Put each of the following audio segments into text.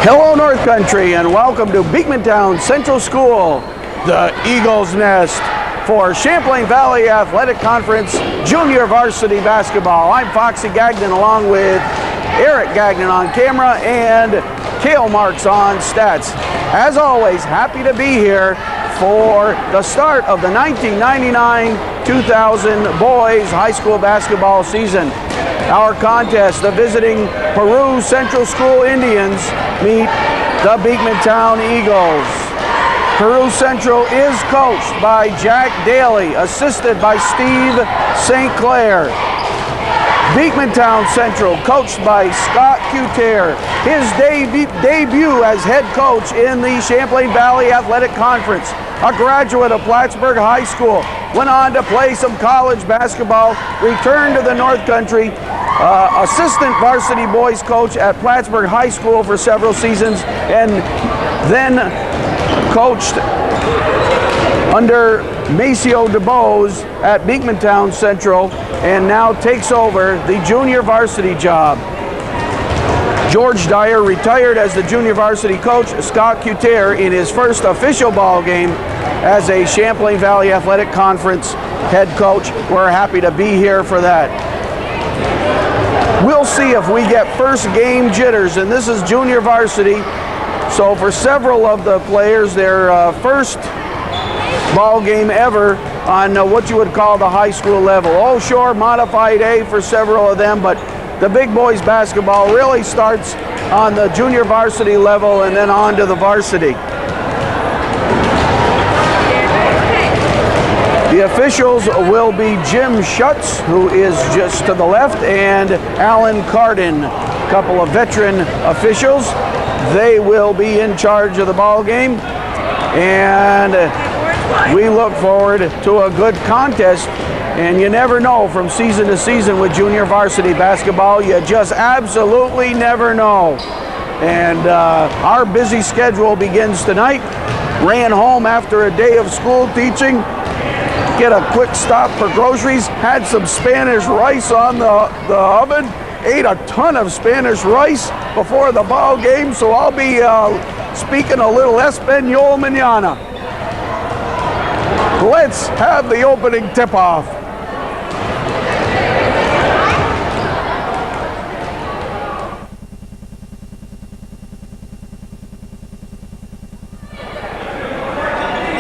Hello North Country and welcome to Beekmantown Central School, the Eagle's Nest for Champlain Valley Athletic Conference Junior Varsity Basketball. I'm Foxy Gagnon along with Eric Gagnon on camera and Cale Marks on stats. As always, happy to be here for the start of the 1999-2000 boys high school basketball season. Our contest, the visiting Peru Central School Indians meet the Beekmantown Eagles. Peru Central is coached by Jack Daly, assisted by Steve St. Clair. Beekmantown Central, coached by Scott Cutaire. His debut as head coach in the Champlain Valley Athletic Conference. A graduate of Plattsburgh High School. Went on to play some college basketball, returned to the North Country, assistant varsity boys coach at Plattsburgh High School for several seasons, and then coached under Maceo DeBose at Beekmantown Central, and now takes over the junior varsity job. George Dyer retired as the junior varsity coach. Scott Cutaire in his first official ball game as a Champlain Valley Athletic Conference head coach. We're happy to be here for that. We'll see if we get first game jitters, and this is junior varsity. So for several of the players, their first ball game ever on what you would call the high school level. Oh, sure, modified A for several of them, but the big boys basketball really starts on the junior varsity level and then on to the varsity. The officials will be Jim Schutz, who is just to the left, and Alan Cardin, a couple of veteran officials. They will be in charge of the ball game, and we look forward to a good contest. And you never know from season to season with junior varsity basketball. You just absolutely never know. And our busy schedule begins tonight. Ran home after a day of school teaching. Get a quick stop for groceries. Had some Spanish rice on the oven. Ate a ton of Spanish rice before the ball game. So I'll be speaking a little Espanol mañana. Let's have the opening tip-off.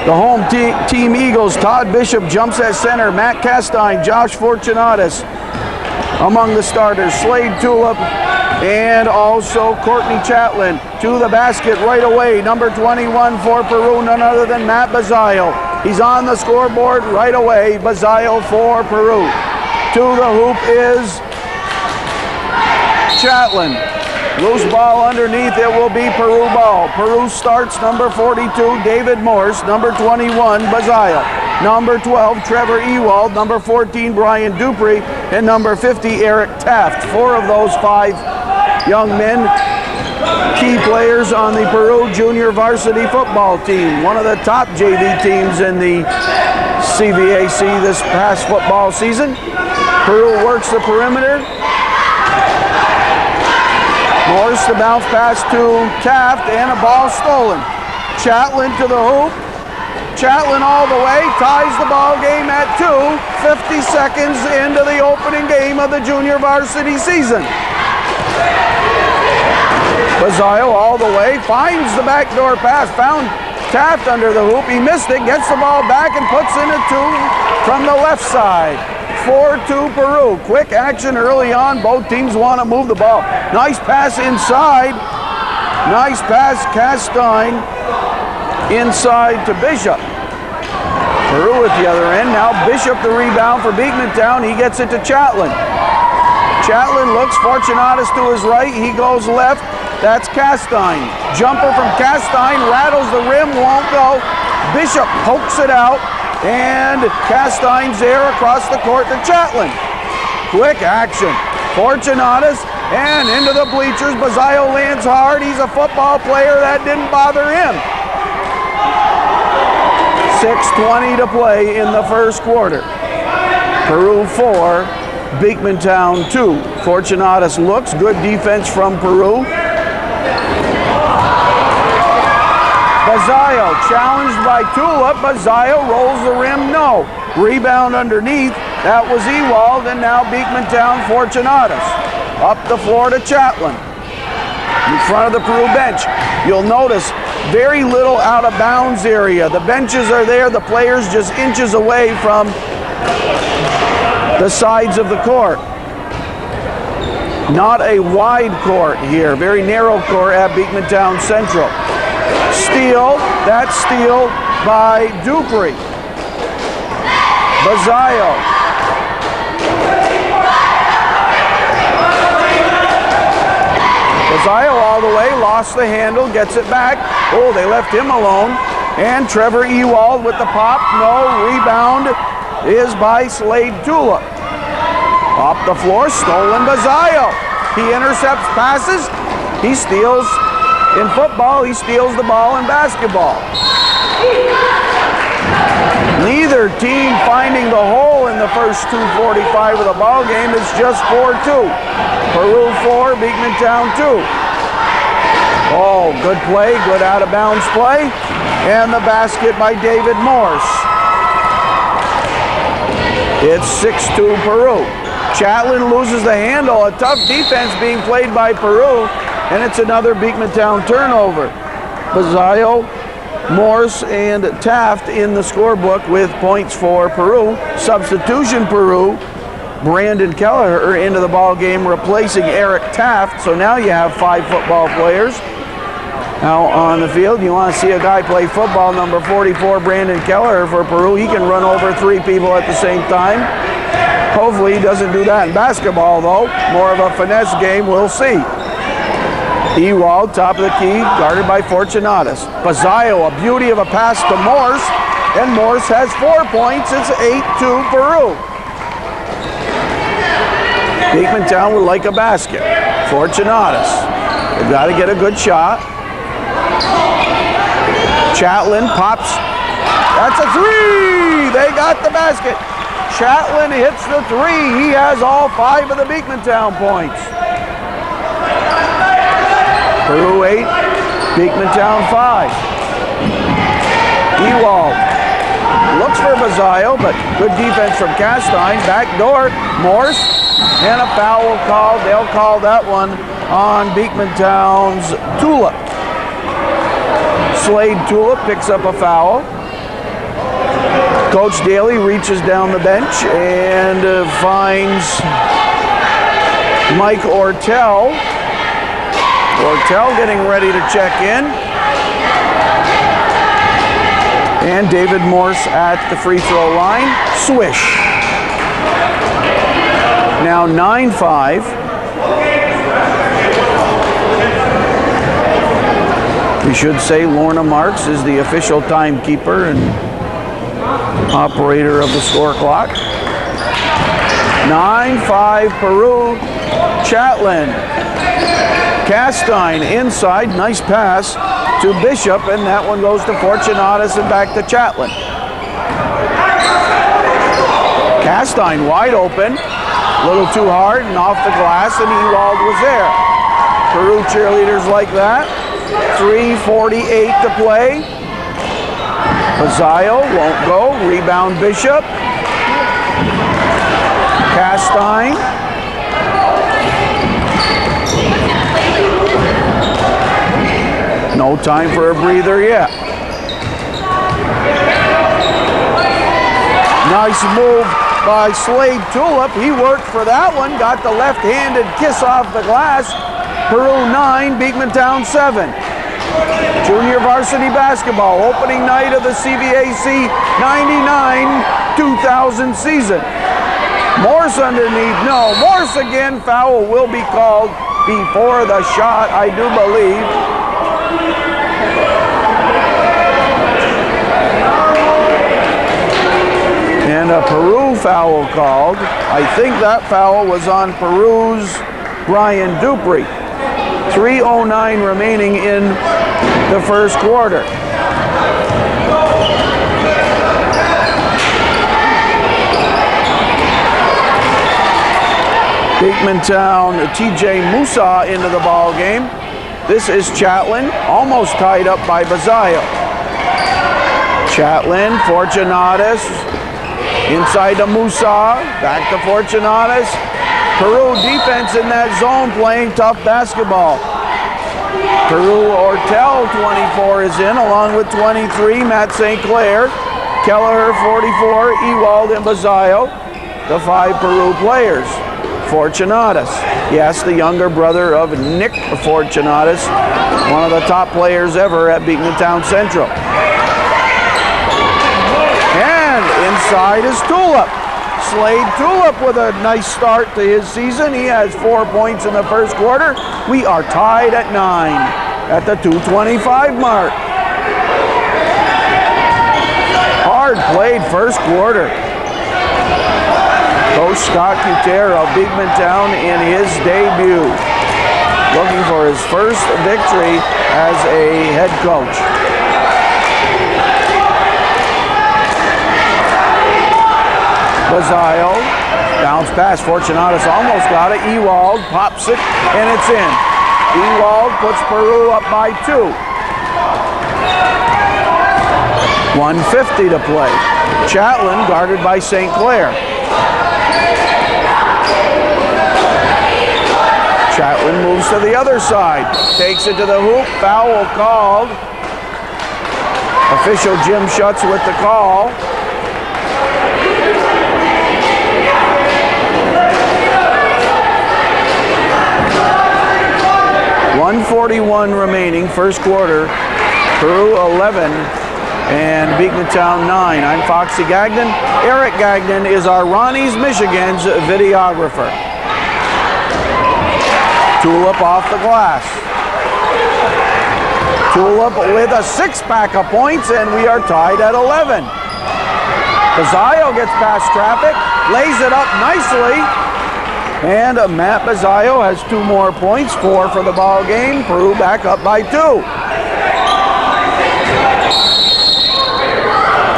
The home team Eagles, Todd Bishop jumps at center, Matt Castine, Josh Fortunatus among the starters, Slade Tulip, and also Courtney Chatlin to the basket right away. Number 21 for Peru, none other than Matt Bazile. He's on the scoreboard right away, Bazile for Peru. To the hoop is Chatlin. Loose ball underneath, it will be Peru ball. Peru starts number 42, David Morse, number 21, Bazile. Number 12, Trevor Ewald, number 14, Brian Dupree, and number 50, Eric Taft. Four of those five young men, key players on the Peru junior varsity football team. One of the top JV teams in the CVAC this past football season. Peru works the perimeter. Morris, the bounce pass to Taft, and a ball stolen. Chatlin to the hoop. Chatlin all the way, ties the ball game at 2, 50 seconds into the opening game of the junior varsity season. Bazile all the way, finds the backdoor pass, found Taft under the hoop. He missed it, gets the ball back and puts in a 2 from the left side. 4-2 Peru. Quick action early on. Both teams want to move the ball. Nice pass inside. Nice pass, Castine inside to Bishop. Peru at the other end. Now Bishop the rebound for Beekmantown. He gets it to Chatlin. Chatlin looks, Fortunatus to his right. He goes left. That's Castine. Jumper from Castine. Rattles the rim. Won't go. Bishop pokes it out. And Castine's there across the court to Chatlin. Quick action. Fortunatus and into the bleachers. Bazile lands hard. He's a football player. That didn't bother him. 6:20 to play in the first quarter. Peru 4, Beekmantown 2. Fortunatus looks. Good defense from Peru. Bazayo challenged by Tulip. Bazayo rolls the rim, no. Rebound underneath, that was Ewald, and now Beekmantown Fortunatus. Up the floor to Chatelain. In front of the Peru bench. You'll notice very little out of bounds area. The benches are there, the players just inches away from the sides of the court. Not a wide court here, very narrow court at Beekmantown Central. Steal, that's steal by Dupree. Bazayo. Bazayo all the way, lost the handle, gets it back. Oh, they left him alone. And Trevor Ewald with the pop, no, rebound is by Slade Tulip. Off the floor, stolen Bazayo. He intercepts passes, he steals in football, he steals the ball in basketball. Neither team finding the hole in the first 2:45 of the ball game. It's just 4-2. Peru 4, Beekmantown 2. Oh, good play, good out of bounds play. And the basket by David Morse. It's 6-2 Peru. Chatelain loses the handle. A tough defense being played by Peru. And it's another Beekmantown turnover. Bazayo, Morse, and Taft in the scorebook with points for Peru. Substitution Peru, Brandon Kelleher into the ball game, replacing Eric Taft. So now you have 5 football players out on the field. You want to see a guy play football, number 44, Brandon Kelleher for Peru. He can run over 3 people at the same time. Hopefully he doesn't do that in basketball, though. More of a finesse game, we'll see. Ewald, top of the key, guarded by Fortunatus. Bazayo, a beauty of a pass to Morse, and Morse has 4 points. It's 8-2 Peru. Beekmantown would like a basket. Fortunatus, they've got to get a good shot. Chatelain pops, that's a 3! They got the basket. Chatelain hits the 3. He has all 5 of the Beekmantown points. Peru 8, Beekmantown 5. Ewald looks for Bazayo, but good defense from Castine. Backdoor, Morse, and a foul called. They'll call that one on Beekmantown's Tulip. Slade Tulip picks up a foul. Coach Daly reaches down the bench and finds Mike Ortel. Ortel getting ready to check in. And David Morse at the free throw line. Swish. Now 9-5. We should say Lorna Marks is the official timekeeper and operator of the score clock. 9-5 Peru. Chatelain. Castine inside, nice pass to Bishop, and that one goes to Fortunatus and back to Chatelain. Castine wide open, a little too hard and off the glass, and Ewald was there. Peru cheerleaders like that. 3:48 to play. Bazayo won't go, rebound Bishop. Castine. No time for a breather yet. Nice move by Slade Tulip. He worked for that one. Got the left-handed kiss off the glass. Peru 9, Beekmantown 7. Junior varsity basketball. Opening night of the CVAC 99-2000 season. Morse underneath. No. Morse again. Foul will be called before the shot, I do believe. And a Peru foul called. I think that foul was on Peru's Brian Dupree. 3:09 remaining in the first quarter. Beekmantown, TJ Musa into the ball game. This is Chatlin, almost tied up by Bazayo. Chatlin, Fortunatus, inside to Musa, back to Fortunatus. Peru defense in that zone playing tough basketball. Peru Ortel, 24, is in, along with 23, Matt St. Clair. Kelleher, 44, Ewald and Bazayo, the 5 Peru players. Fortunatus, yes, the younger brother of Nick Fortunatus, one of the top players ever at Beekmantown Central. And inside is Tulip. Slade Tulip with a nice start to his season. He has 4 points in the first quarter. We are tied at 9 at the 2:25 mark. Hard played first quarter. Coach Scott Cutera of Beekmantown in his debut, looking for his first victory as a head coach. Bazayo, bounce pass, Fortunatus almost got it. Ewald pops it, and it's in. Ewald puts Peru up by 2. 1:50 to play. Chatlin guarded by St. Clair. Chatlin moves to the other side, takes it to the hoop, foul called. Official Jim Schutz with the call. .141 remaining, first quarter. Peru 11 and Beekmantown 9. I'm Foxy Gagnon. Eric Gagnon is our Ronnie's Michigan's videographer. Tulip off the glass. Tulip with a 6-pack of points, and we are tied at 11. Bazayo gets past traffic, lays it up nicely, and Matt Bazayo has 2 more points, 4 for the ball game. Peru back up by 2.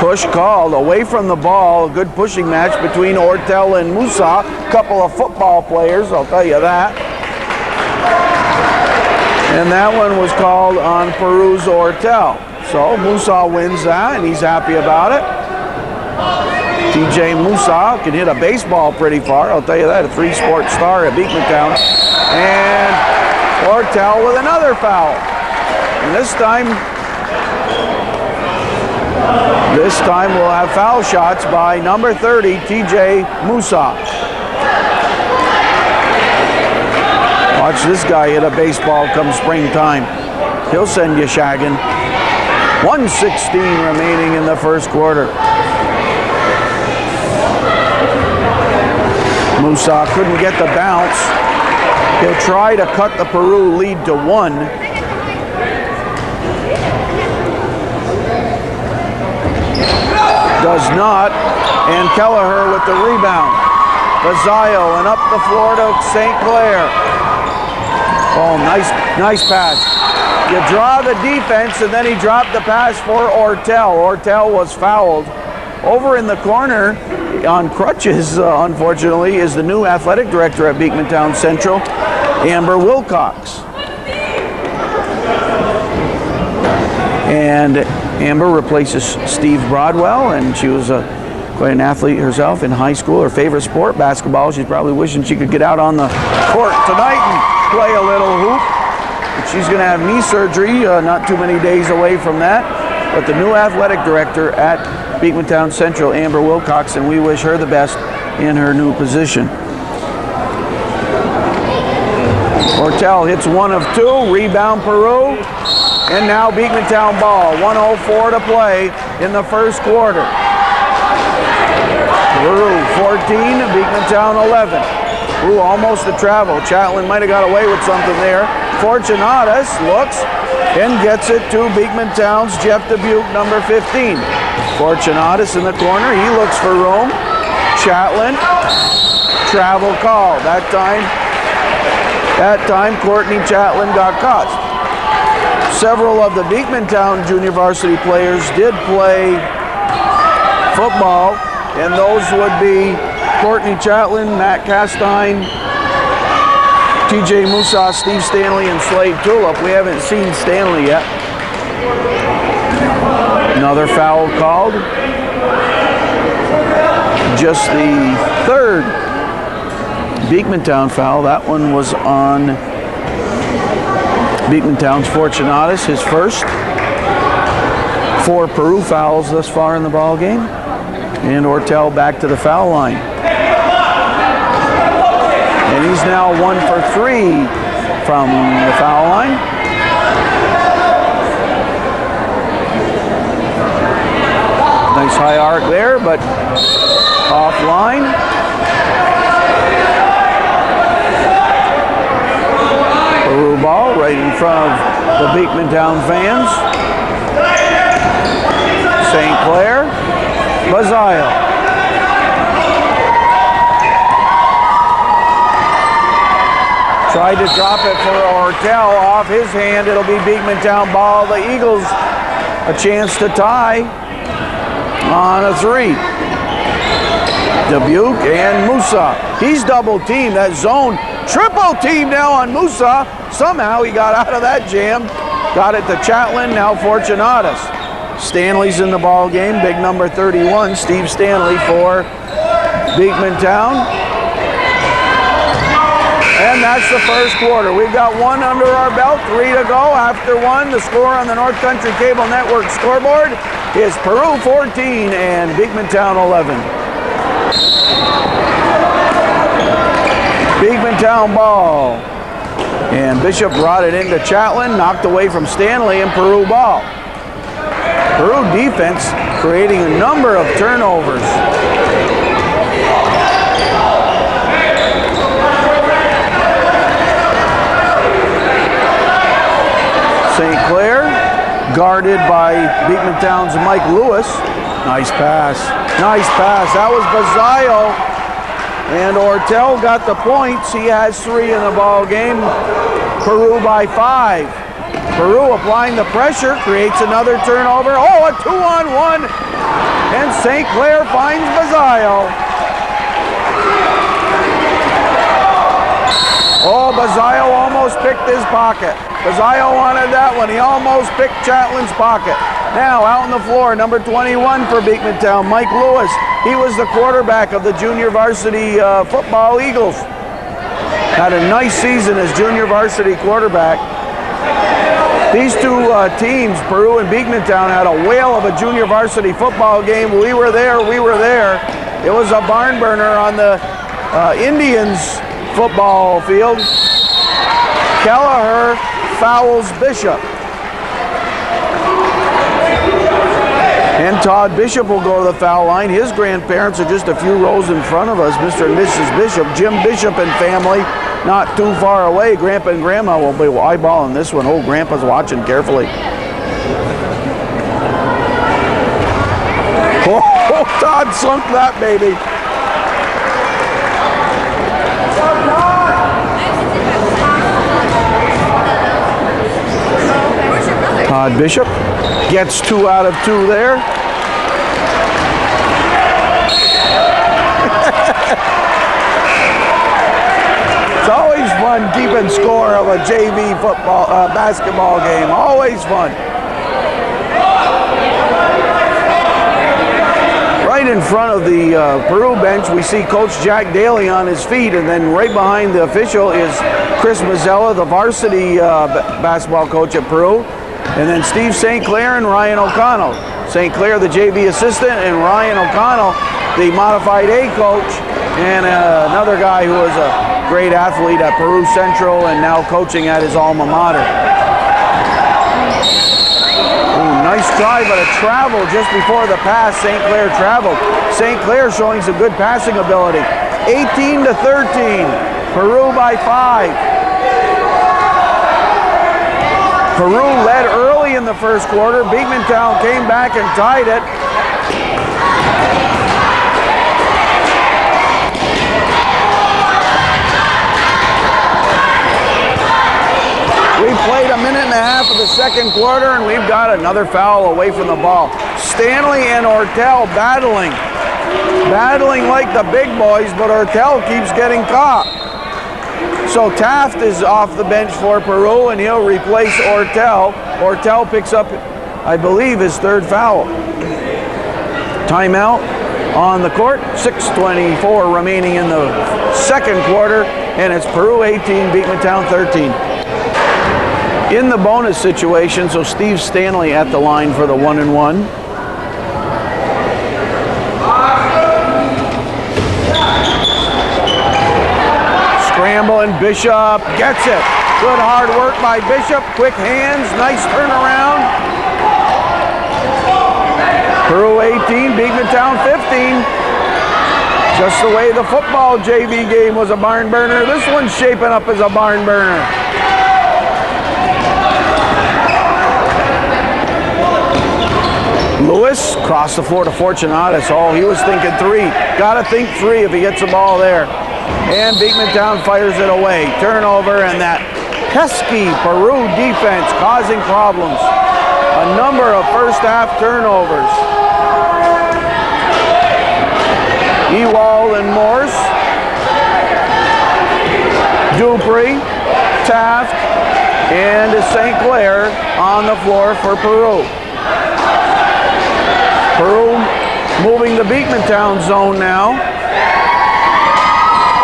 Push called away from the ball. A good pushing match between Ortel and Musa. Couple of football players, I'll tell you that. And that one was called on Peru's Ortel. So Musa wins that, and he's happy about it. TJ Musa can hit a baseball pretty far, I'll tell you that. A 3-sport star at Beekmantown. And Ortel with another foul. And this time we'll have foul shots by number 30, TJ Musa. Watch this guy hit a baseball come springtime. He'll send you shagging. 1:16 remaining in the first quarter. Musa couldn't get the bounce. He'll try to cut the Peru lead to 1. Does not, and Kelleher with the rebound. Bazayo and up the floor to St. Clair. Oh, nice pass. You draw the defense, and then he dropped the pass for Ortel. Ortel was fouled. Over in the corner, on crutches, unfortunately, is the new athletic director at Beekmantown Central, Amber Wilcox. And Amber replaces Steve Broadwell, and she was quite an athlete herself in high school. Her favorite sport, basketball. She's probably wishing she could get out on the court tonight and play a little hoop. But she's going to have knee surgery, not too many days away from that. But the new athletic director at Beekmantown Central, Amber Wilcox, and we wish her the best in her new position. Ortel hits 1 of 2, rebound Peru, and now Beekmantown ball. 1:04 to play in the first quarter. Peru 14, Beekmantown 11. Peru almost a travel. Chatlin might have got away with something there. Fortunatus looks and gets it to Beekmantown's Jeff Dubuque, number 15. Fortunatus in the corner, he looks for room. Chatlin, travel call. That time Courtney Chatlin got caught. Several of the Beekmantown junior varsity players did play football, and those would be Courtney Chatlin, Matt Castine, TJ Musa, Steve Stanley, and Slade Tulip. We haven't seen Stanley yet. Another foul called. Just the third Beekmantown foul. That one was on Beekmantown's Fortunatus, his first. 4 Peru fouls thus far in the ball game. And Ortel back to the foul line. And he's now 1 for 3 from the foul line. Nice high arc there, but offline. Peru ball right in front of the Beekmantown fans. St. Clair, Bazayo. Tried to drop it for Ortel off his hand. It'll be Beekmantown ball. The Eagles a chance to tie on a 3. Dubuque and Musa. He's double teamed. That zone triple team now on Musa. Somehow he got out of that jam. Got it to Chatelain, now Fortunatus. Stanley's in the ball game. Big number 31, Steve Stanley for Beekmantown. And that's the first quarter. We've got 1 under our belt, 3 to go. After 1, the score on the North Country Cable Network scoreboard is Peru 14 and Beekmantown 11. Beekmantown ball. And Bishop brought it into Chatelain, knocked away from Stanley, and Peru ball. Peru defense creating a number of turnovers. St. Clair guarded by Beekmantown's Mike Lewis. Nice pass. Nice pass. That was Bazayo. And Ortel got the points. He has 3 in the ball game. Peru by 5. Peru applying the pressure, creates another turnover. Oh, a 2-on-1. And St. Clair finds Bazayo. Oh, Bazayo almost picked his pocket. Bazayo wanted that one. He almost picked Chatelain's pocket. Now out on the floor, number 21 for Beekmantown, Mike Lewis. He was the quarterback of the junior varsity football Eagles. Had a nice season as junior varsity quarterback. These two teams, Peru and Beekmantown, had a whale of a junior varsity football game. We were there. It was a barn burner on the Indians football field. Kelleher fouls Bishop. And Todd Bishop will go to the foul line. His grandparents are just a few rows in front of us, Mr. and Mrs. Bishop. Jim Bishop and family, not too far away. Grandpa and Grandma will be eyeballing this one. Oh, Grandpa's watching carefully. Oh, Todd sunk that baby. Todd Bishop gets 2 out of 2 there. It's always fun keeping score of a JV football, basketball game. Always fun. Right in front of the Peru bench, we see Coach Jack Daly on his feet, and then right behind the official is Chris Mazzella, the varsity basketball coach at Peru. And then Steve St. Clair and Ryan O'Connell. St. Clair, the JV assistant, and Ryan O'Connell, the modified A coach, and another guy who was a great athlete at Peru Central and now coaching at his alma mater. Ooh, nice try, but a travel just before the pass. St. Clair traveled. St. Clair showing some good passing ability. 18-13, Peru by 5. Peru led early in the first quarter. Beekmantown came back and tied it. We played a minute and a half of the second quarter, and we've got another foul away from the ball. Stanley and Ortel battling like the big boys, but Ortel keeps getting caught. So Taft is off the bench for Peru, and he'll replace Ortel. Ortel picks up, I believe, his third foul. Timeout on the court. 6:24 remaining in the second quarter, and it's Peru 18, Beekmantown 13. In the bonus situation, so Steve Stanley at the line for the 1-and-1. Scramble, and Bishop gets it. Good hard work by Bishop. Quick hands, nice turnaround. Peru 18, Beekmantown 15. Just the way the football JV game was a barn burner, this one's shaping up as a barn burner. Lewis crossed the floor to Fortunatus. Oh, he was thinking three. Got to think three if he gets the ball there. And Beekmantown fires it away. Turnover, and that pesky Peru defense causing problems. A number of first half turnovers. Ewald and Morse. Dupree, Taft, and St. Clair on the floor for Peru. Peru moving the Beekmantown zone now.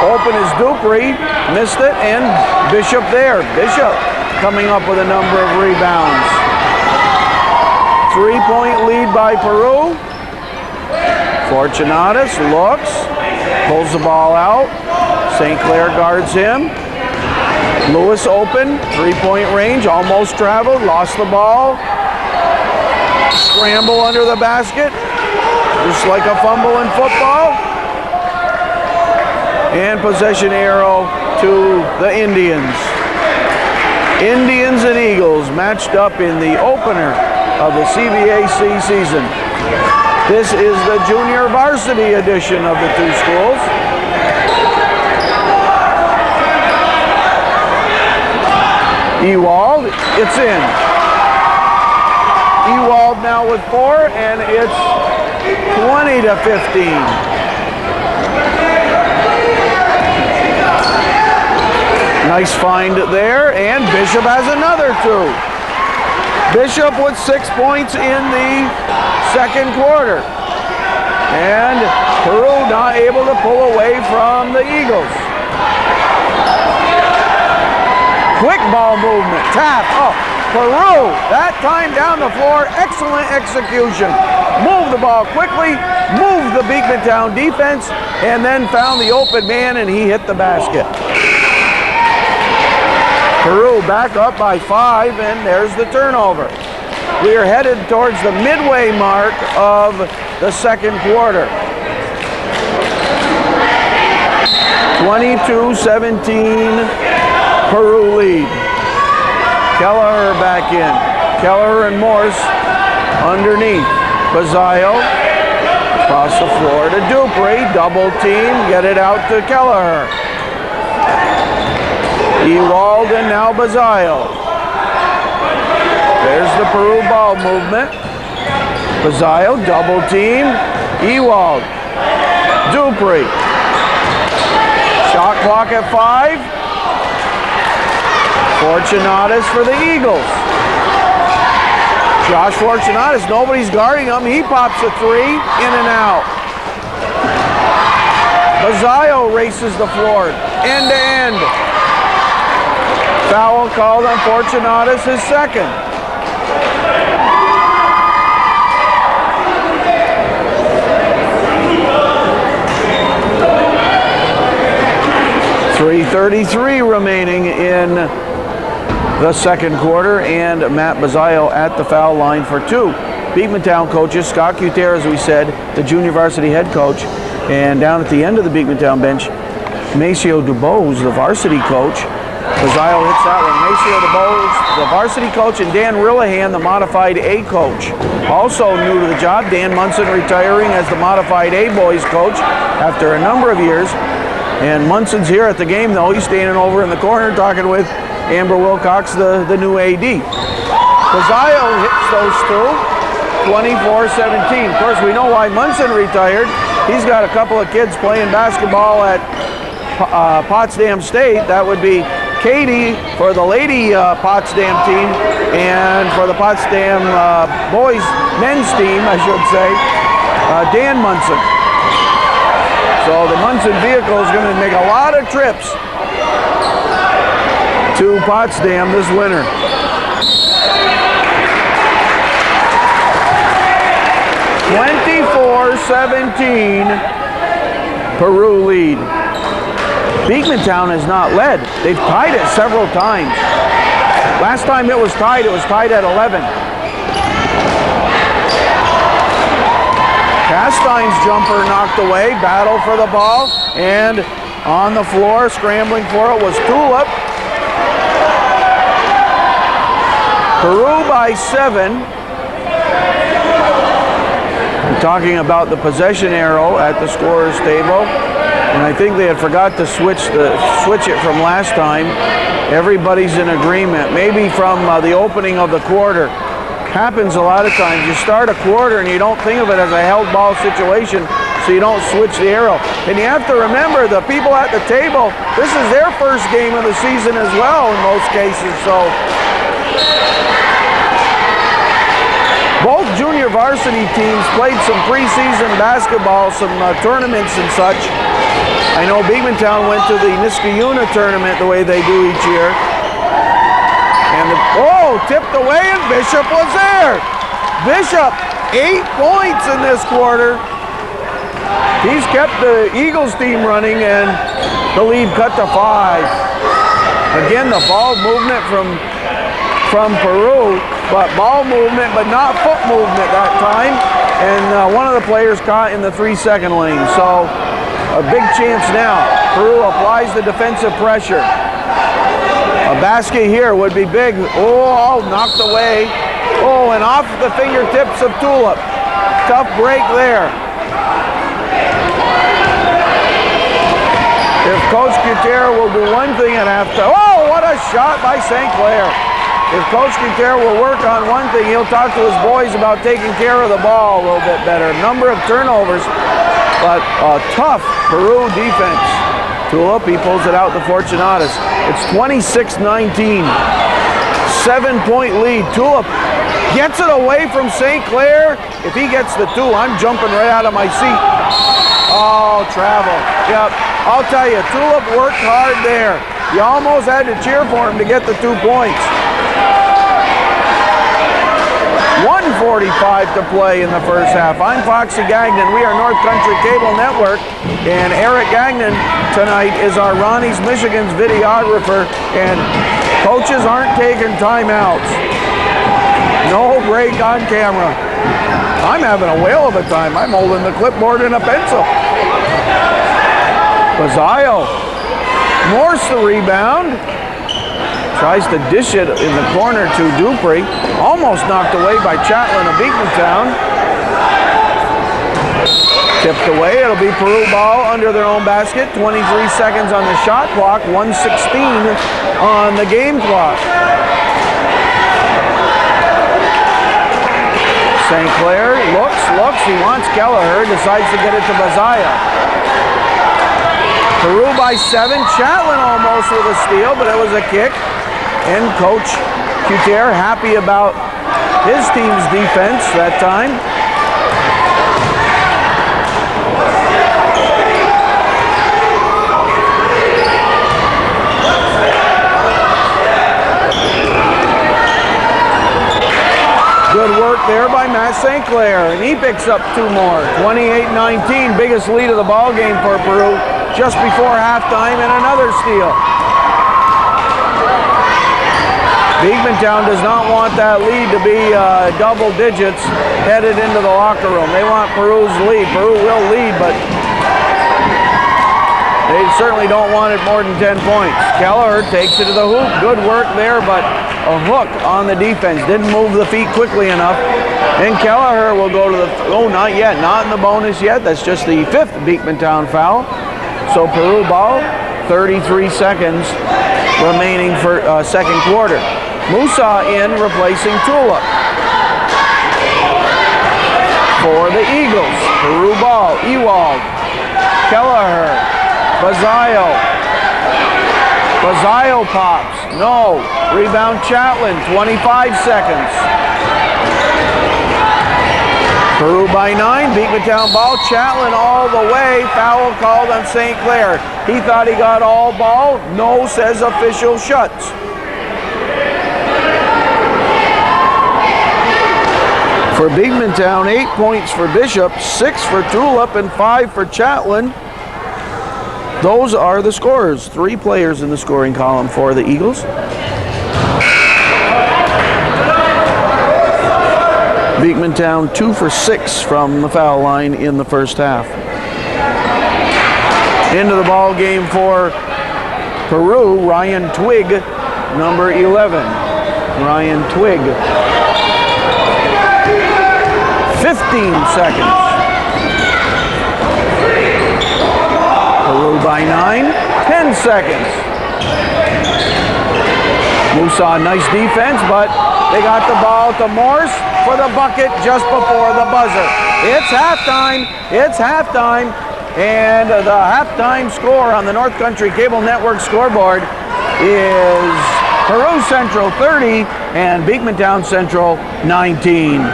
Open is Dupree, missed it, and Bishop there. Bishop coming up with a number of rebounds. 3-point lead by Peru. Fortunatus looks, pulls the ball out. St. Clair guards him. Lewis open, 3-point range, almost traveled, lost the ball. Scramble under the basket, just like a fumble in football. And possession arrow to the Indians. Indians and Eagles matched up in the opener of the CVAC season. This is the junior varsity edition of the two schools. Ewald, it's in. Ewald now with 4, and it's 20-15. Nice find there, and Bishop has another 2. Bishop with 6 points in the second quarter. And Peru not able to pull away from the Eagles. Quick ball movement, tap, oh, Peru, that time down the floor, excellent execution. Moved the ball quickly, moved the Beekmantown defense, and then found the open man, and he hit the basket. Peru back up by 5, and there's the turnover. We are headed towards the midway mark of the second quarter. 22-17, Peru lead. Kelleher back in. Kelleher and Morse underneath. Bazayo across the floor to Dupree. Double team, get it out to Kelleher. Ewald and now Bazayo. There's the Peru ball movement. Bazayo, double team. Ewald. Dupree. Shot clock at 5. Fortunatus for the Eagles. Josh Fortunatus, nobody's guarding him. He pops a 3, in and out. Bazayo races the floor, end to end. Foul called on Fortunatus, his second. .333 remaining in the second quarter, and Matt Bazayo at the foul line for 2. Beekmantown coaches, Scott Cuter, as we said, the junior varsity head coach, and down at the end of the Beekmantown bench, Maceo Dubose, the varsity coach. Bazayo hits that one. Maceo Dubose, the varsity coach, and Dan Rillahan, the modified A coach. Also new to the job, Dan Munson retiring as the modified A boys coach after a number of years. And Munson's here at the game, though. He's standing over in the corner talking with Amber Wilcox, the new AD. Bazayo hits those 2, 24-17. Of course, we know why Munson retired. He's got a couple of kids playing basketball at Potsdam State. That would be Katie for the Lady Potsdam team, and for the Potsdam boys men's team, I should say, Dan Munson. So the Munson vehicle is going to make a lot of trips to Potsdam this winter. (24-17), Peru lead. Beekmantown has not led. They've tied it several times. Last time it was tied at 11. Castine's jumper knocked away. Battle for the ball, and on the floor, scrambling for it was Tulip. Peru by 7. I'm talking about the possession arrow at the scorer's table, and I think they had forgot to switch it from last time. Everybody's in agreement. Maybe from the opening of the quarter. Happens a lot of times. You start a quarter and you don't think of it as a held ball situation, so you don't switch the arrow. And you have to remember, the people at the table, this is their first game of the season as well in most cases. So both junior varsity teams played some preseason basketball, some tournaments and such. I know Beekmantown went to the Niskayuna tournament the way they do each year. And tipped away, and Bishop was there. Bishop, 8 points in this quarter. He's kept the Eagles team running, and the lead cut to 5. Again, the ball movement from Peru, but ball movement, but not foot movement that time. And one of the players caught in the 3-second lane. So a big chance now. Peru applies the defensive pressure. A basket here would be big. Knocked away. And off the fingertips of Tulip. Tough break there. If Coach Gutierrez will do one thing at halftime. What a shot by St. Clair. If Coach Gutierrez will work on one thing, he'll talk to his boys about taking care of the ball a little bit better. Number of turnovers, but a tough Peru defense. Tulip, he pulls it out to Fortunatus. It's 26-19. 7-point lead. Tulip gets it away from St. Clair. If he gets the 2, I'm jumping right out of my seat. Travel. Yep. I'll tell you, Tulip worked hard there. You almost had to cheer for him to get the 2 points. 1:45 to play in the first half. I'm Foxy Gagnon. We are North Country Cable Network, and Eric Gagnon tonight is our Ronnie's Michigan's videographer, and coaches aren't taking timeouts. No break on camera. I'm having a whale of a time. I'm holding the clipboard and a pencil. Bazayo Morse the rebound. Tries to dish it in the corner to Dupree. Almost knocked away by Chatlin of Beekmantown. Tipped away. It'll be Peru ball under their own basket. 23 seconds on the shot clock. 1:16 on the game clock. St. Clair looks. He wants Kelleher. Decides to get it to Bazayo. Peru by 7. Chatlin almost with a steal, but it was a kick. And Coach Gutierrez happy about his team's defense that time. Good work there by Matt St. Clair, and he picks up 2 more. 28-19, biggest lead of the ball game for Peru just before halftime, and another steal. Beekmantown does not want that lead to be double digits headed into the locker room. They want Peru's lead. Peru will lead, but they certainly don't want it more than 10 points. Kelleher takes it to the hoop. Good work there, but a hook on the defense. Didn't move the feet quickly enough. And Kelleher will go to the, not yet, not in the bonus yet. That's just the 5th Beekmantown foul. So Peru ball, 33 seconds remaining for second quarter. Musa in, replacing Tulip. For the Eagles, Peru ball, Ewald, Kelleher, Bazayo pops. No. Rebound Chatelain. 25 seconds. Peru by 9. Beekmantown ball. Chatelain all the way. Foul called on St. Clair. He thought he got all ball. No, says official shuts. For Beekmantown, 8 points for Bishop, 6 for Tulip, and 5 for Chatelain. Those are the scorers. 3 players in the scoring column for the Eagles. Beekmantown 2 for 6 from the foul line in the first half. Into the ball game for Peru, Ryan Twig, number 11. Ryan Twig. 15 seconds. Peru by 9, 10 seconds. Musa, nice defense, but they got the ball to Morse for the bucket just before the buzzer. It's halftime. It's halftime. And the halftime score on the North Country Cable Network scoreboard is Peru Central 30 and Beekmantown Central 19.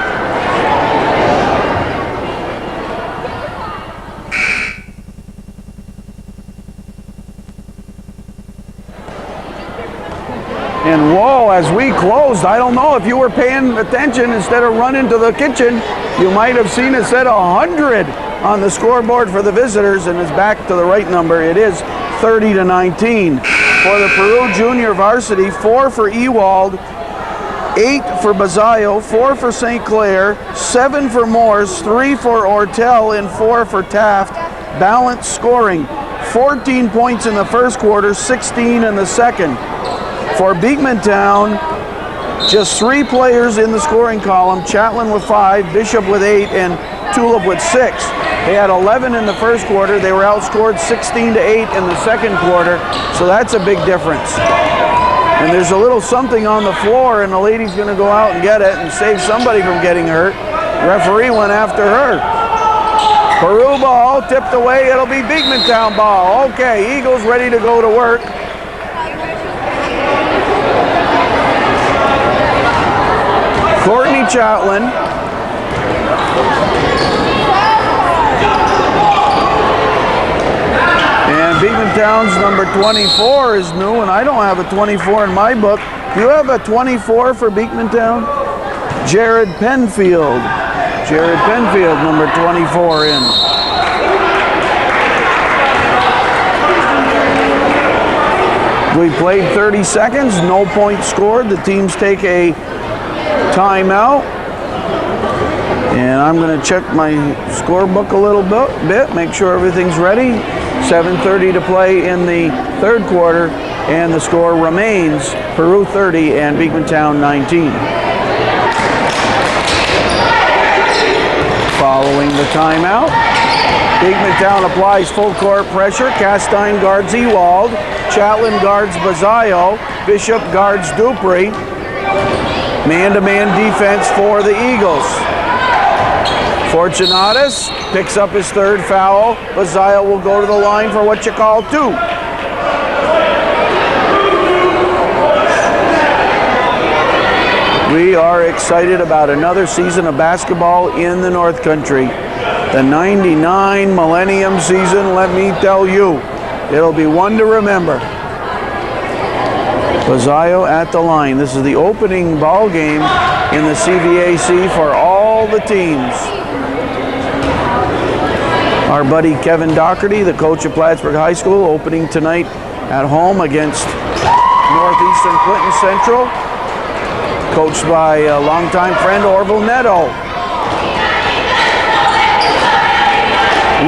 And whoa, as we closed, I don't know if you were paying attention, instead of running to the kitchen, you might have seen it said 100 on the scoreboard for the visitors, and it's back to the right number. It is 30-19. For the Peru Junior Varsity, 4 for Ewald, 8 for Bazayo, 4 for St. Clair, 7 for Morse, 3 for Ortel, and 4 for Taft. Balanced scoring, 14 points in the first quarter, 16 in the second. For Beekmantown, just 3 players in the scoring column, Chatelain with 5, Bishop with 8, and Tulip with 6. They had 11 in the first quarter. They were outscored 16-8 in the second quarter, so that's a big difference. And there's a little something on the floor, and the lady's going to go out and get it and save somebody from getting hurt. Referee went after her. Peru ball tipped away. It'll be Beekmantown ball. Okay, Eagles ready to go to work. Courtney Chatelain. And Beekmantown's number 24 is new, and I don't have a 24 in my book. Do you have a 24 for Beekmantown? Jared Penfield. Jared Penfield, number 24 in. We played 30 seconds, no points scored. The teams take a timeout, and I'm going to check my scorebook a little bit, make sure everything's ready. 7:30 to play in the third quarter, and the score remains Peru 30 and Beekmantown 19. Following the timeout, Beekmantown applies full court pressure. Castine guards Ewald, Chatelain guards Bazayo, Bishop guards Dupree. Man-to-man defense for the Eagles. Fortunatus picks up his 3rd foul. Bazayo will go to the line for what you call 2. We are excited about another season of basketball in the North Country. The 99 Millennium season, let me tell you, it'll be one to remember. Bazayo at the line. This is the opening ball game in the CVAC for all the teams. Our buddy Kevin Doherty, the coach of Plattsburgh High School, opening tonight at home against Northeastern Clinton Central, coached by a longtime friend Orville Neto.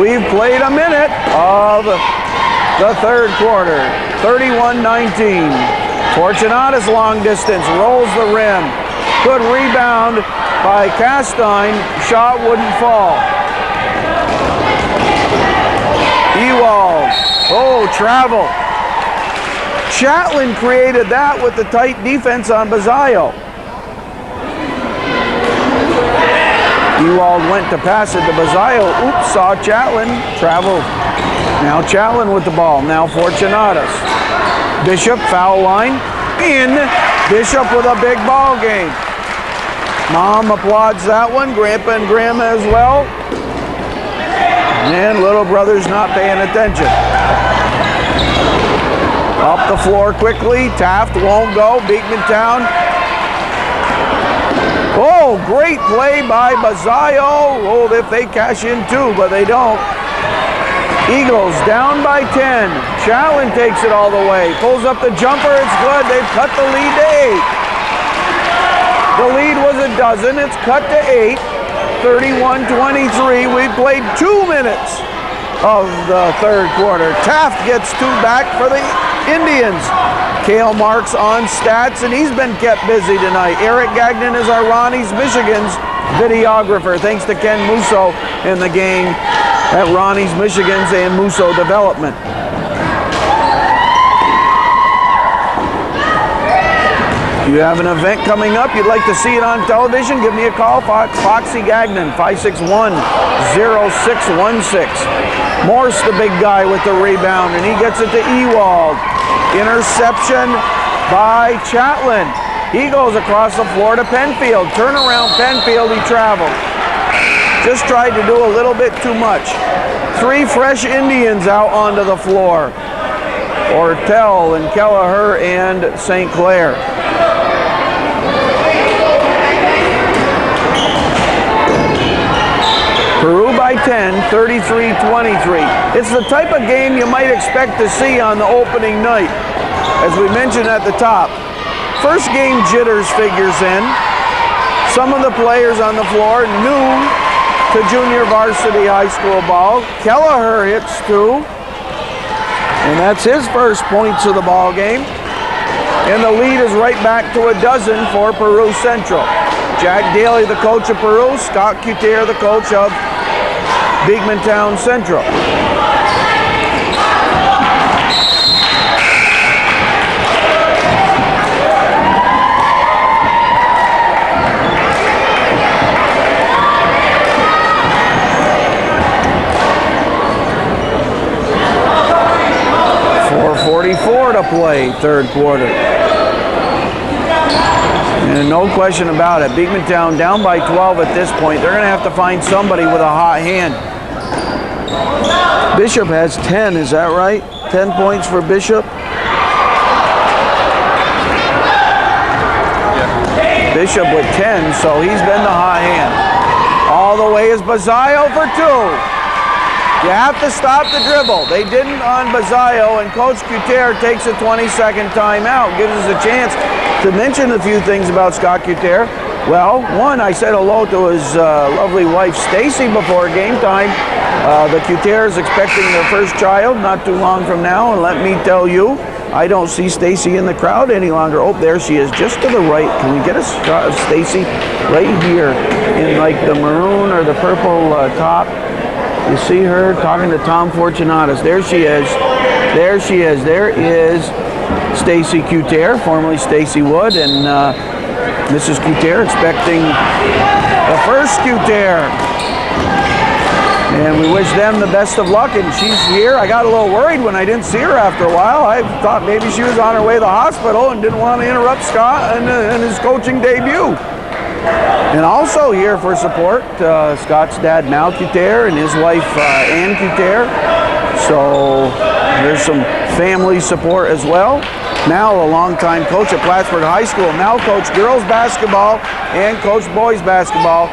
We've played a minute of the third quarter, 31-19. Fortunatus long distance, rolls the rim. Good rebound by Castine, shot wouldn't fall. Ewald, oh, travel. Chatelain created that with the tight defense on Bazayo. Ewald went to pass it to Bazayo. Oops, saw Chatelain, travel. Now Challen with the ball. Now Fortunatus. Bishop, foul line. In. Bishop with a big ball game. Mom applauds that one. Grandpa and Grandma as well. And little brother's not paying attention. Up the floor quickly. Taft won't go. Beekmantown. Oh, great play by Bazayo. Oh, if they cash in too, but they don't. Eagles down by 10. Challen takes it all the way. Pulls up the jumper. It's good. They've cut the lead to 8. The lead was a dozen. It's cut to 8. 31-23. We played 2 minutes of the third quarter. Taft gets 2 back for the Indians. Cale Marks on stats, and he's been kept busy tonight. Eric Gagnon is our Ronnie's Michigan's videographer. Thanks to Ken Musso in the game at Ronnie's Michigan's and Musso Development. If you have an event coming up, you'd like to see it on television, give me a call, Foxy Gagnon, 561-0616. Morse, the big guy with the rebound, and he gets it to Ewald. Interception by Challen. He goes across the floor to Penfield. Turnaround Penfield, he traveled. Just tried to do a little bit too much. 3 fresh Indians out onto the floor. Ortel and Kelleher and St. Clair. Peru by 10, 33-23. It's the type of game you might expect to see on the opening night. As we mentioned at the top, first game jitters figures in. Some of the players on the floor new to junior varsity high school ball. Kelleher hits 2, and that's his first points of the ball game. And the lead is right back to a dozen for Peru Central. Jack Daly, the coach of Peru. Scott Cutier, the coach of Beekmantown Central. .44 to play, third quarter. And no question about it, Beekmantown down by 12 at this point. They're going to have to find somebody with a hot hand. Bishop has 10, is that right? 10 points for Bishop. Yeah. Bishop with 10, so he's been the hot hand. All the way is Bazayo for 2. You have to stop the dribble. They didn't on Bazayo, and Coach Cutier takes a 20-second timeout. Gives us a chance to mention a few things about Scott Cutier. Well, one, I said hello to his lovely wife, Stacy, before game time. The Cutiers expecting their first child not too long from now, and let me tell you, I don't see Stacy in the crowd any longer. Oh, there she is, just to the right. Can we get a shot of Stacy right here in like the maroon or the purple top? You see her talking to Tom Fortunatus. There she is. There she is. There is Stacy Cutier, formerly Stacy Wood, and Mrs. Cutier expecting the first Cutier. And we wish them the best of luck, and she's here. I got a little worried when I didn't see her after a while. I thought maybe she was on her way to the hospital and didn't want to interrupt Scott and his coaching debut. And also here for support, Scott's dad, Mal Cutier, and his wife, Ann Cutier. So there's some family support as well. Mal, a longtime coach at Plattsburgh High School. Mal coached girls basketball and coached boys basketball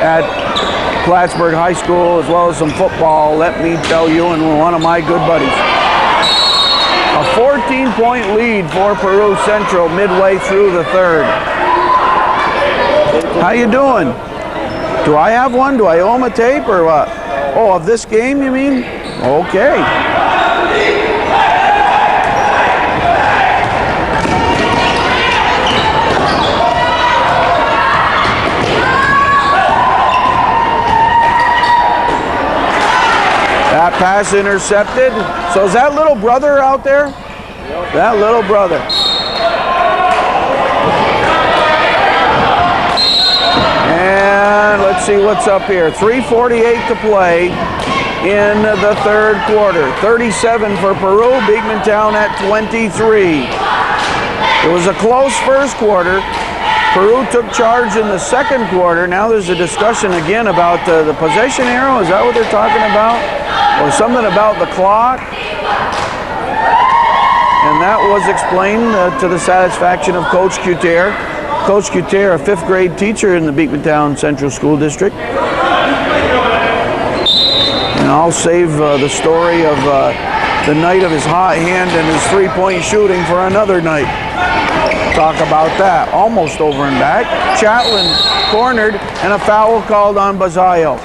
at Plattsburgh High School, as well as some football, let me tell you, and one of my good buddies. A 14-point lead for Peru Central midway through the third. How you doing? Do I have one? Do I owe him a tape or what? Oh, of this game, you mean? Okay. That pass intercepted. So is that little brother out there? Yep. That little brother. And let's see what's up here. 3:48 to play. in the third quarter. 37 for Peru, Beekmantown at 23. It was a close first quarter. Peru took charge in the second quarter. Now there's a discussion again about the possession arrow. Is that what they're talking about? Or something about the clock? And that was explained to the satisfaction of Coach Cuter. Coach Cuter, a 5th grade teacher in the Beekmantown Central School District. And I'll save the story of the night of his hot hand and his 3-point shooting for another night. Talk about that. Almost over and back. Chatlin cornered and a foul called on Bazayo.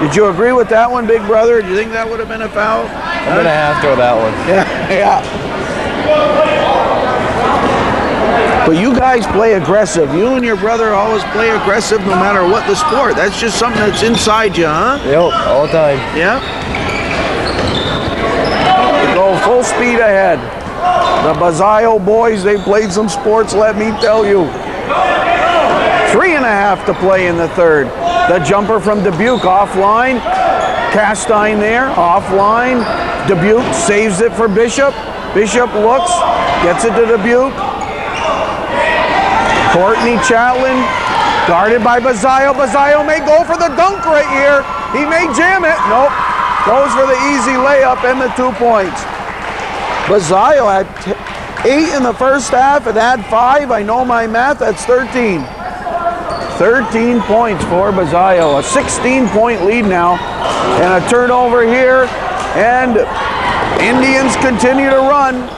Did you agree with that one, big brother? Do you think that would have been a foul? I'm going to have to throw that one. Yeah. But you guys play aggressive. You and your brother always play aggressive no matter what the sport. That's just something that's inside you, huh? Yep, all the time. Yeah. You go full speed ahead. The Bazayo boys, they played some sports, let me tell you. 3.5 to play in the third. The jumper from Dubuque offline. Castine there, offline. Dubuque saves it for Bishop. Bishop looks, gets it to Dubuque. Courtney Chatlin, guarded by Bazayo. Bazayo may go for the dunk right here. He may jam it. Nope. Goes for the easy layup and the 2 points. Bazayo had 8 in the first half and had 5. I know my math, that's 13. 13 points for Bazayo. A 16-point lead now. And a turnover here. And Indians continue to run.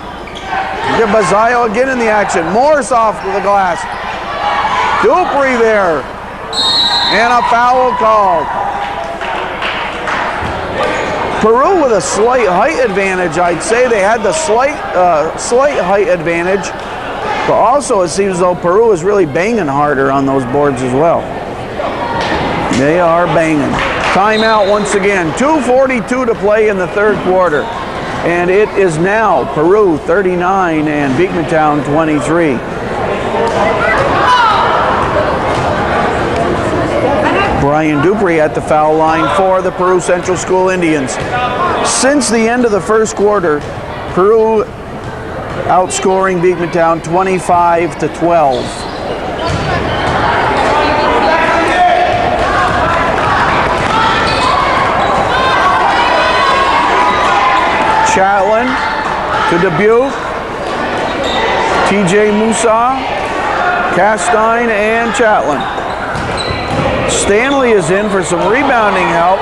Get Bazayo again in the action. Morse off to the glass. Dupree there. And a foul called. Peru with a slight height advantage, I'd say. They had the slight height advantage. But also it seems though Peru is really banging harder on those boards as well. They are banging. Timeout once again. 2:42 to play in the third quarter. And it is now Peru 39 and Beekmantown 23. Brian Dupree at the foul line for the Peru Central School Indians. Since the end of the first quarter, Peru outscoring Beekmantown 25-12. Chatlin to Dubuque, TJ Musa, Castine, and Chatlin. Stanley is in for some rebounding help.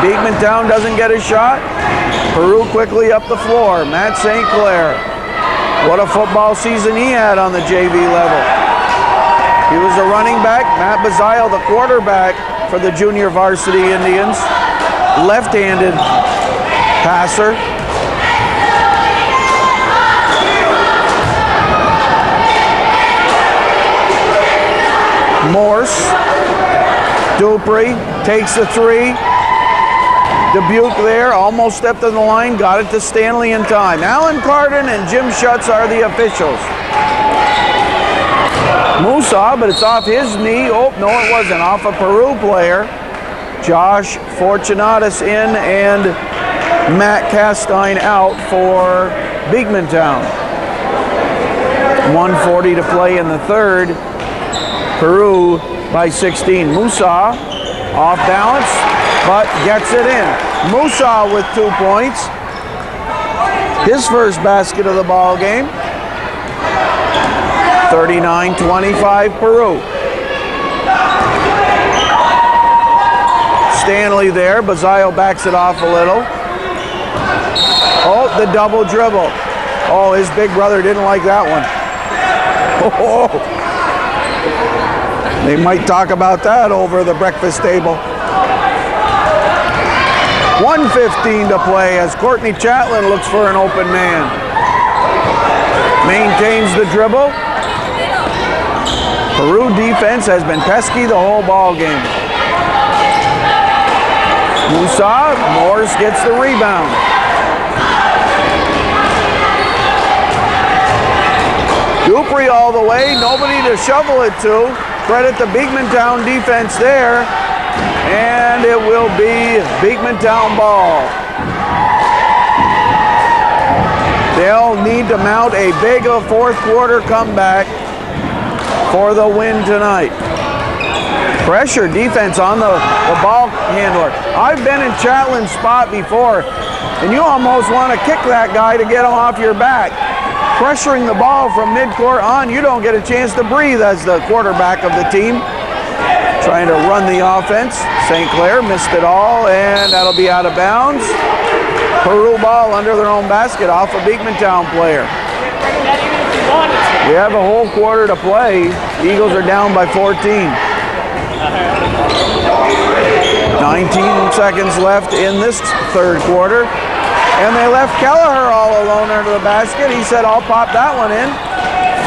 Beekmantown doesn't get a shot. Peru quickly up the floor. Matt St. Clair. What a football season he had on the JV level. He was a running back. Matt Bazayo, the quarterback for the junior varsity Indians. Left-handed passer. Morse. Dupree takes the 3. Dubuque there, almost stepped on the line, got it to Stanley in time. Alan Carden and Jim Schutz are the officials. Musa, but it's off his knee. Oh, no, it wasn't. Off a Peru player. Josh Fortunatus in and Matt Castine out for Beekmantown. 1:40 to play in the third. Peru by 16. Musa off balance, but gets it in. Musa with 2 points. His first basket of the ball game. 39-25 Peru. Stanley there. Bazayo backs it off a little. Oh, the double dribble. Oh, his big brother didn't like that one. Oh. They might talk about that over the breakfast table. 1:15 to play as Courtney Chatlin looks for an open man. Maintains the dribble. Peru defense has been pesky the whole ball game. Musa, Morris gets the rebound. Dupree all the way, nobody to shovel it to. Credit the Beekmantown defense there. and it will be Beekmantown ball. They'll need to mount a big fourth quarter comeback for the win tonight. Pressure defense on the ball handler. I've been in Chatlin's spot before, and you almost want to kick that guy to get him off your back. Pressuring the ball from midcourt on, you don't get a chance to breathe as the quarterback of the team. Trying to run the offense. St. Clair missed it all, and that'll be out of bounds. Peru ball under their own basket off a Beekmantown player. We have a whole quarter to play. The Eagles are down by 14. 19 seconds left in this third quarter. And they left Kelleher all alone under the basket. He said, I'll pop that one in.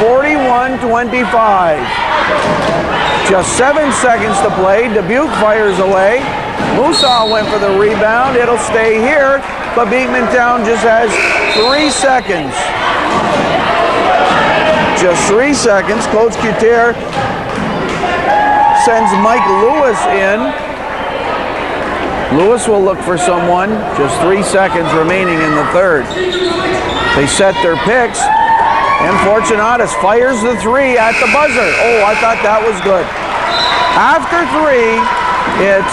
41-25. Just 7 seconds to play. Dubuque fires away. Musa went for the rebound. It'll stay here, but Beekmantown just has 3 seconds. Just 3 seconds. Coach Couture sends Mike Lewis in. Lewis will look for someone. Just 3 seconds remaining in the third. They set their picks, and Fortunatus fires the three at the buzzer. Oh, I thought that was good. After three, it's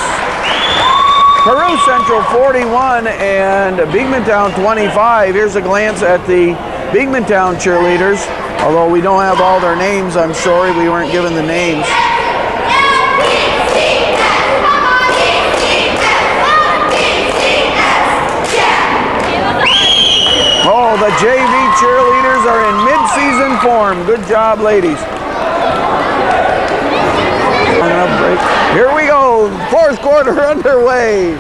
Peru Central 41 and Beekmantown 25. Here's a glance at the Beekmantown cheerleaders. Although we don't have all their names, I'm sorry we weren't given the names. Oh, the JV cheerleaders are in mid-season form. Good job, ladies. Here we go. Fourth quarter underway.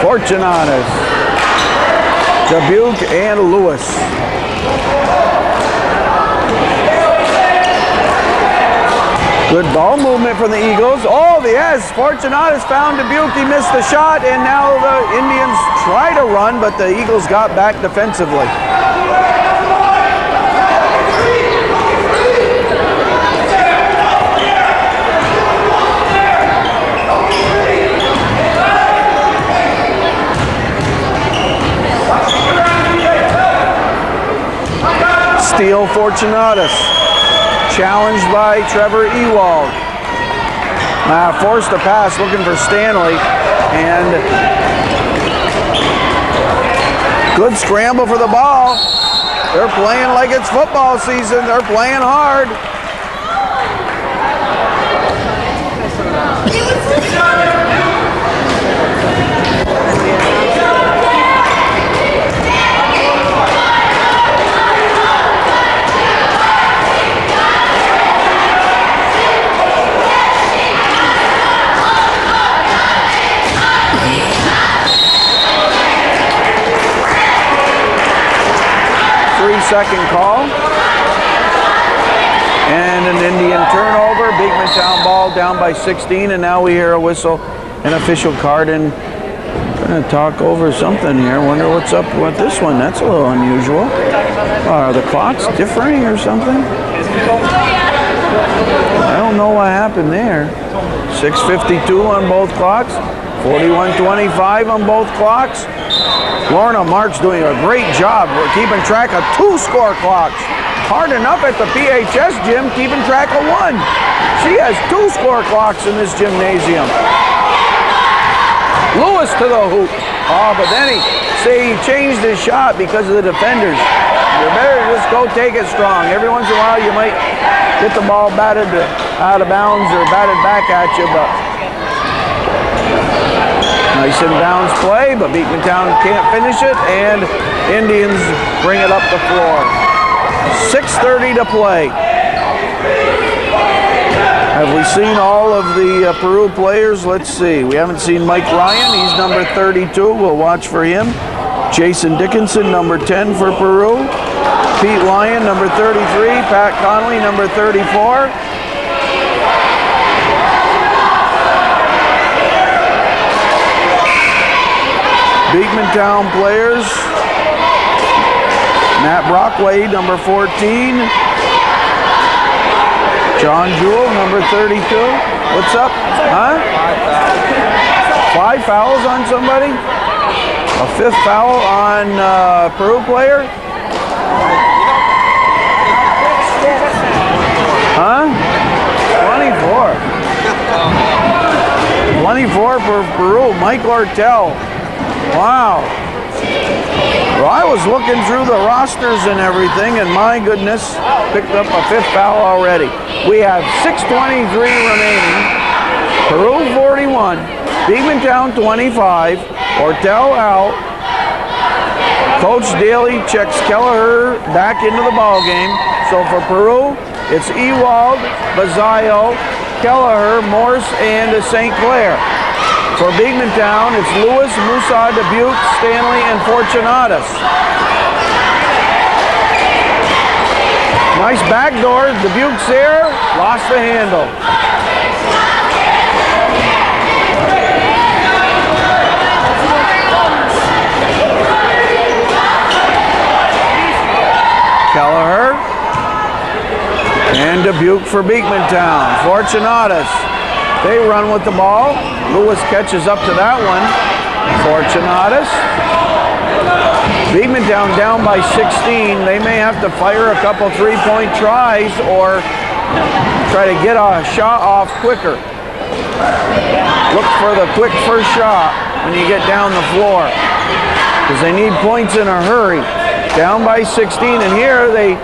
Fortunatus, Dubuque, and Lewis. Good ball movement from the Eagles. Oh, yes, Fortunatus found Dubuque. He missed the shot, and now the Indians try to run, but the Eagles got back defensively. Steal Fortunatus. Challenged by Trevor Ewald. Forced a pass looking for Stanley. And good scramble for the ball. They're playing like it's football season. They're playing hard. Second call, and an Indian turnover. Beekmantown ball down by 16, and now we hear a whistle, an official card, and I'm going to talk over something here. Wonder what's up with this one. That's a little unusual. Are the clocks differing or something? I don't know what happened there. 6:52 on both clocks, 41:25 on both clocks. Lorna Mark's doing a great job. We're keeping track of 2 score clocks. Hard enough at the PHS gym keeping track of 1. She has 2 score clocks in this gymnasium. Lewis to the hoop. Oh, but then he changed his shot because of the defenders. You better just go take it strong. Every once in a while you might get the ball batted out of bounds or batted back at you, but nice inbounds play, but Beekmantown can't finish it, and Indians bring it up the floor. 6:30 to play. Have we seen all of the Peru players? Let's see. We haven't seen Mike Ryan. He's number 32. We'll watch for him. Jason Dickinson, number 10 for Peru. Pete Lyon, number 33. Pat Connolly, number 34. Beekmantown players. Matt Brockway, number 14. John Jewell, number 32. What's up? Huh? 5 fouls on somebody? A 5th foul on Peru player? Huh? 24. 24 for Peru, Mike Ortel. Wow. Well, I was looking through the rosters and everything, and my goodness, picked up a 5th foul already. We have 6:23 remaining. Peru 41, Beekmantown 25, Ortel out. Coach Daly checks Kelleher back into the ball game. So for Peru, it's Ewald, Bazayo, Kelleher, Morse, and St. Clair. For Beekmantown, it's Lewis, Musa, Dubuque, Stanley, and Fortunatus. Nice backdoor. Dubuque's there, lost the handle. Kelleher. And Dubuque for Beekmantown. Fortunatus. They run with the ball. Lewis catches up to that one. Fortunatus. Beekmantown down by 16. They may have to fire a couple 3-point tries or try to get a shot off quicker. Look for the quick first shot when you get down the floor, because they need points in a hurry. Down by 16, and here they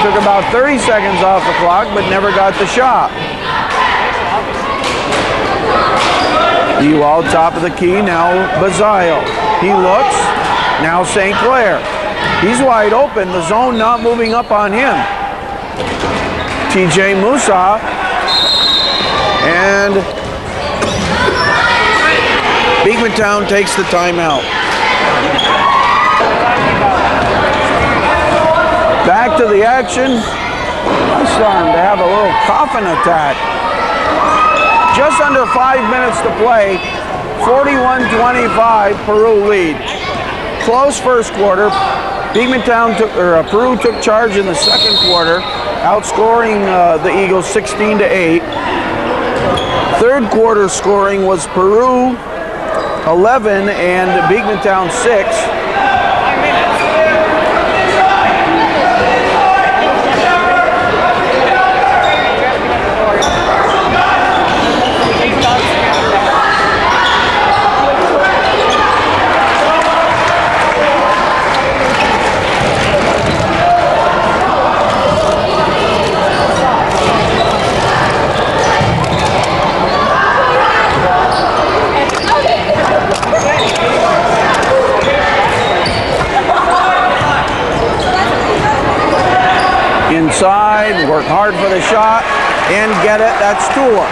took about 30 seconds off the clock but never got the shot. Ewald top of the key, now Bazayo. He looks, now St. Clair. He's wide open, the zone not moving up on him. TJ Musa, and Beekmantown takes the timeout. Back to the action. I saw him to have a little coughing attack. Just under 5 minutes to play. 41-25, Peru lead. Close first quarter. Peru took charge in the second quarter, outscoring the Eagles 16-8. Third quarter scoring was Peru 11 and Beekmantown 6. Inside, work hard for the shot, and get it. That's Tua.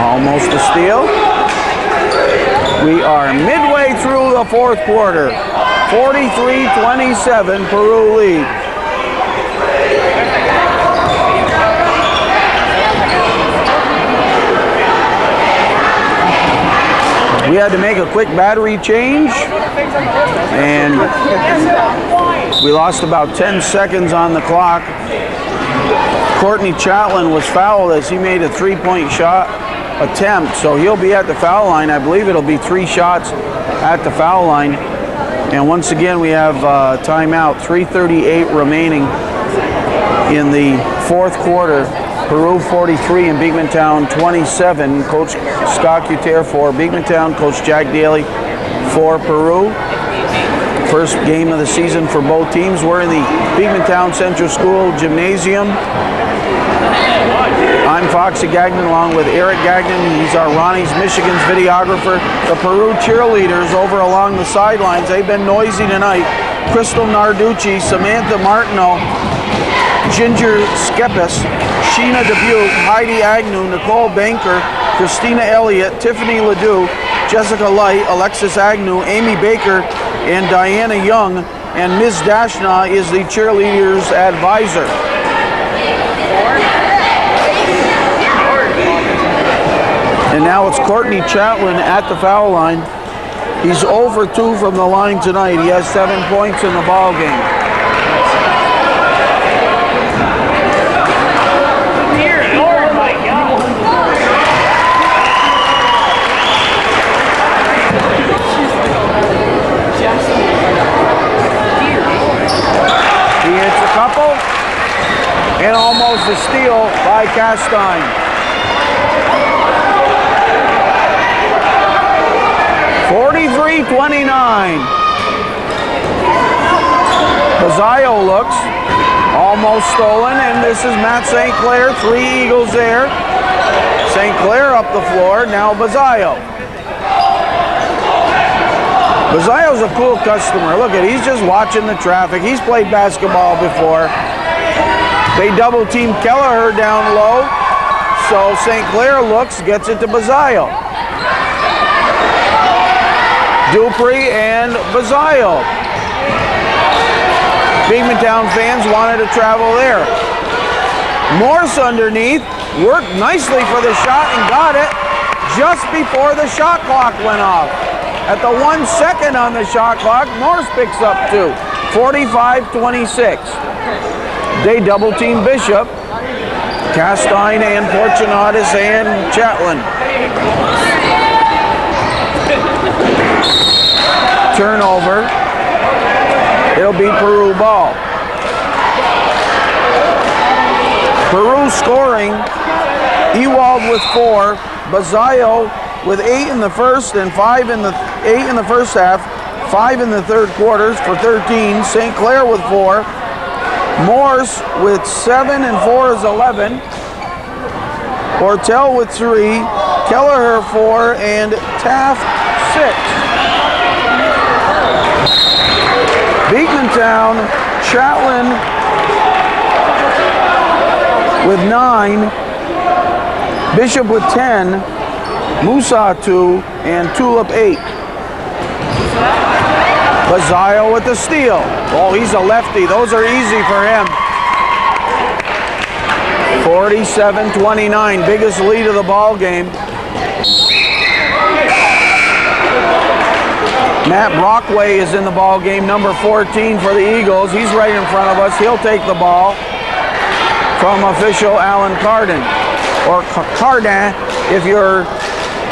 Almost a steal. We are midway through the fourth quarter. 43-27, Peru lead. We had to make a quick battery change, and we lost about 10 seconds on the clock. Courtney Chatlin was fouled as he made a 3-point shot attempt, so he'll be at the foul line. I believe it'll be 3 shots at the foul line. And once again, we have timeout, 3:38 remaining in the fourth quarter. Peru 43 and Beekmantown 27. Coach Scott Cutaire for Beekmantown, Coach Jack Daly for Peru. First game of the season for both teams. We're in the Beekmantown Central School Gymnasium. I'm Foxy Gagnon along with Eric Gagnon. He's our Ronnie's Michigan's videographer. The Peru cheerleaders over along the sidelines, they've been noisy tonight. Crystal Narducci, Samantha Martineau, Ginger Skepis, Sheena Dubuque, Heidi Agnew, Nicole Banker, Christina Elliott, Tiffany Ledoux, Jessica Light, Alexis Agnew, Amy Baker, and Diana Young. And Ms. Dashna is the cheerleaders' advisor. And now it's Courtney Chatlin at the foul line. He's 0 for 2 from the line tonight. He has 7 points in the ball game. He hits a couple, and almost a steal by Castine. 43-29. Bazzaio looks almost stolen, and this is Matt St. Clair. 3 Eagles there. St. Clair up the floor. Now Bazzaio. Bazzaio's a cool customer. Look at, he's just watching the traffic. He's played basketball before. They double team Kelleher down low. So St. Clair looks, gets it to Bazzaio. Dupree and Bazzaio. Beekmantown fans wanted to travel there. Morse underneath, worked nicely for the shot and got it just before the shot clock went off. At the 1 second on the shot clock, Morse picks up 2. 45-26. They double team Bishop, Castine and Fortunatus and Chatelain. Turnover. It'll be Peru ball. Peru scoring. Ewald with 4. Bazzaio with 8 in the first and 8 in the first half. 5 in the third quarters for 13. St. Clair with 4. Morse with 7 and 4 is 11. Ortel with 3. Kelleher 4 and Taft 6. Beekmantown, Chatelain with 9, Bishop with 10, Musa 2, and Tulip 8. Bazzaio with the steal. Oh, he's a lefty. Those are easy for him. 47-29, biggest lead of the ball game. Matt Brockway is in the ball game, number 14 for the Eagles. He's right in front of us. He'll take the ball from official Alan Cardin, or Cardin if you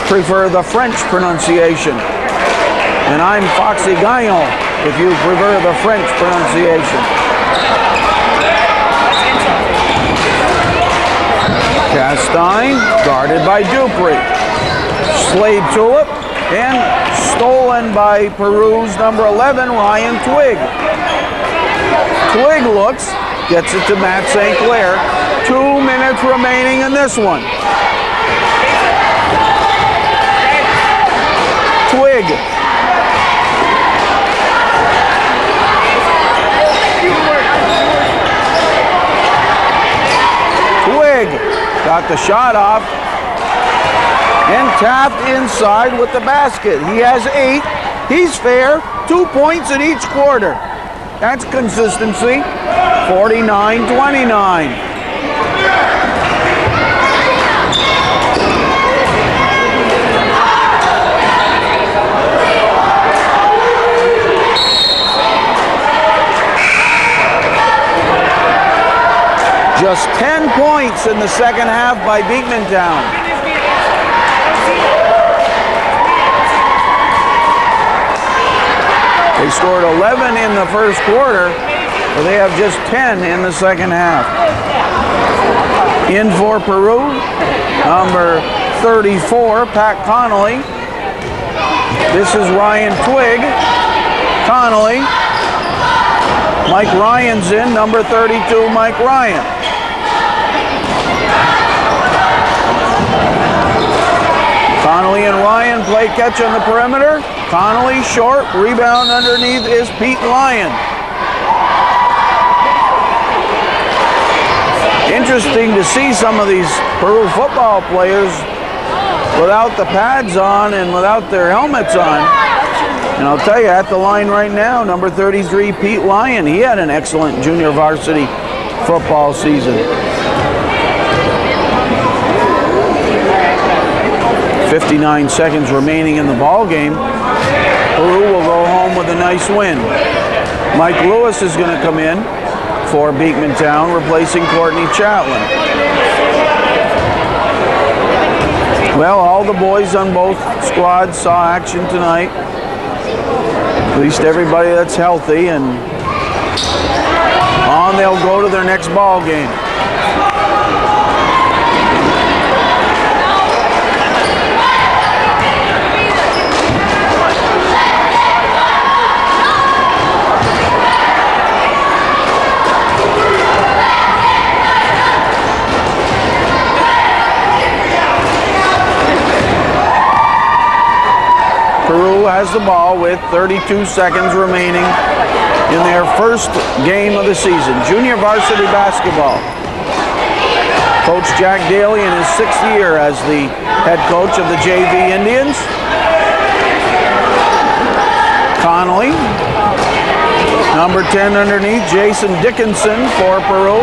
prefer the French pronunciation. And I'm Foxy Gagnon if you prefer the French pronunciation. Castine, guarded by Dupree. Slade Tulip, and stolen by Peru's number 11, Ryan Twig. Twig looks, gets it to Matt St. Clair. 2 minutes remaining in this one. Twig. Twig got the shot off. And Taft inside with the basket. He has 8. He's fair. 2 points in each quarter. That's consistency. 49-29. Just 10 points in the second half by Beekmantown. They scored 11 in the first quarter, but they have just 10 in the second half. In for Peru, number 34, Pat Connolly. This is Ryan Twig. Connolly. Mike Ryan's in, number 32, Mike Ryan. Connolly and Ryan play catch on the perimeter. Connolly short, rebound underneath is Pete Lyon. Interesting to see some of these Peru football players without the pads on and without their helmets on. And I'll tell you, at the line right now, number 33, Pete Lyon, he had an excellent junior varsity football season. 59 seconds remaining in the ball game. Peru will go home with a nice win. Mike Lewis is going to come in for Beekmantown, replacing Courtney Chatelain. Well, all the boys on both squads saw action tonight. At least everybody that's healthy, and on they'll go to their next ball game. Peru has the ball with 32 seconds remaining in their first game of the season. Junior varsity basketball. Coach Jack Daly in his 6th year as the head coach of the JV Indians. Connolly, number 10 underneath, Jason Dickinson for Peru.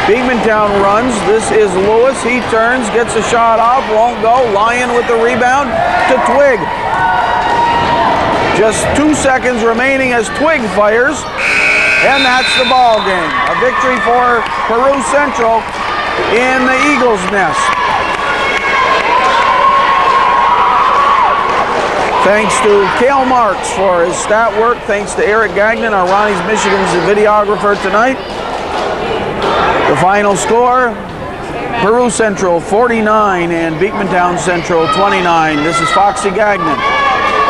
Beekmantown runs. This is Lewis. He turns, gets a shot off, won't go. Lyon with the rebound to Twig. Just 2 seconds remaining as Twig fires, and that's the ball game. A victory for Peru Central in the Eagles' nest. Thanks to Cale Marks for his stat work. Thanks to Eric Gagnon, our Ronnie's Michigan's videographer tonight. The final score, Peru Central 49 and Beekmantown Central 29. This is Foxy Gagnon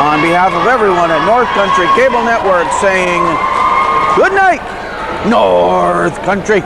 on behalf of everyone at North Country Cable Network saying good night, North Country.